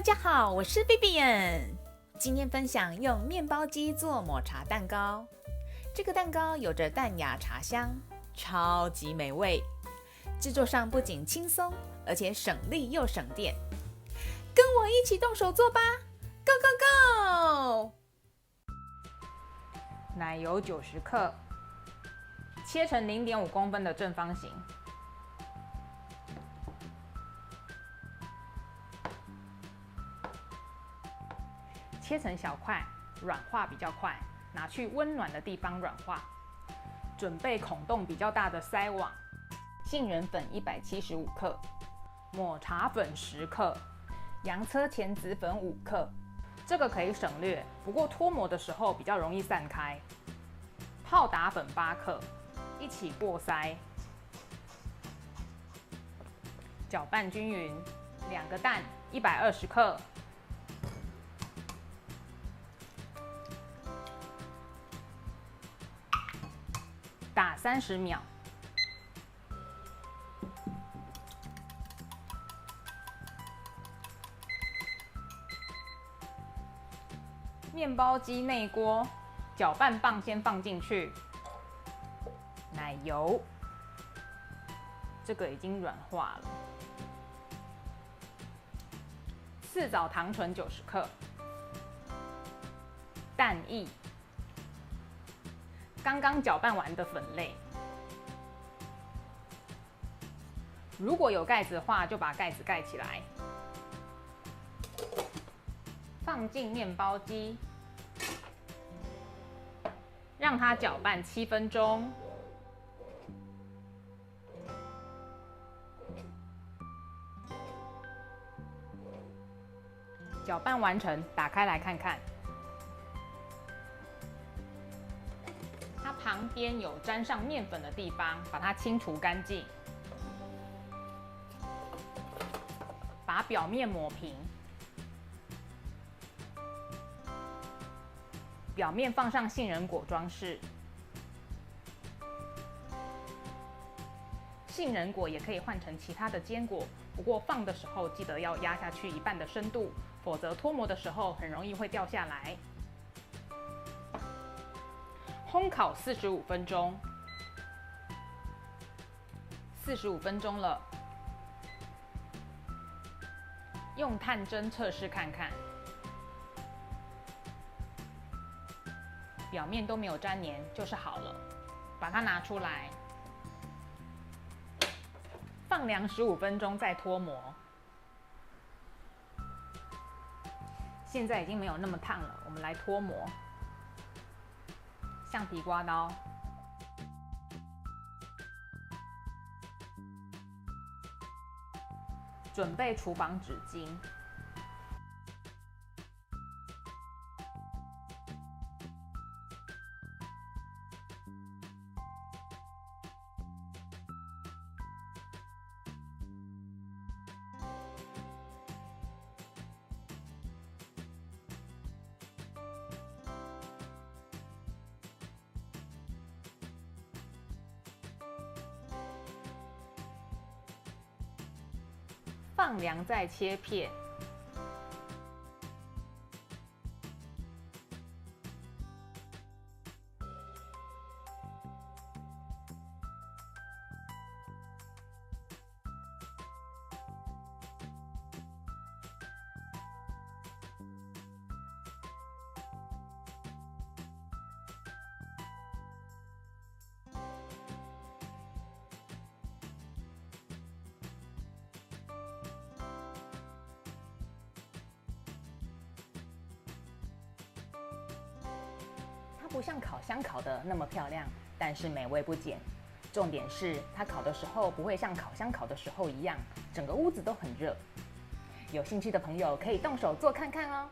家好，我是 Vivian。今天分享用面包机做抹茶蛋糕。这个蛋糕有着淡雅茶香，超级美味。制作上不仅轻松，而且省力又省电。跟我一起动手做吧 ！Go Go Go！ 奶油90克，切成0.5公分的正方形。切成小块，软化比较快，拿去温暖的地方软化。准备孔洞比较大的筛网，杏仁粉175克，抹茶粉10克，洋车前子粉5克。这个可以省略，不过脱模的时候比较容易散开。泡打粉8克，一起过筛，搅拌均匀。2个蛋120克。打30秒，面包机内锅，搅拌棒先放进去，奶油，这个已经软化了，赤藻糖醇90克，蛋液。刚刚搅拌完的粉类，如果有盖子的话，就把盖子盖起来，放进面包机，让它搅拌7分钟。搅拌完成，打开来看看。它旁边有沾上面粉的地方，把它清除干净，把表面抹平，表面放上杏仁果装饰。杏仁果也可以换成其他的坚果，不过放的时候记得要压下去1半的深度，否则脱模的时候很容易会掉下来。烘烤45分钟，45分钟了，用探针测试看看，表面都没有沾黏，就是好了。把它拿出来，放凉15分钟再脱模。现在已经没有那么烫了，我们来脱模。橡皮刮刀，准备厨房纸巾，放凉再切片。它不像烤箱烤的那么漂亮，但是美味不减。重点是它烤的时候不会像烤箱烤的时候一样，整个屋子都很热。有兴趣的朋友可以动手做看看哦。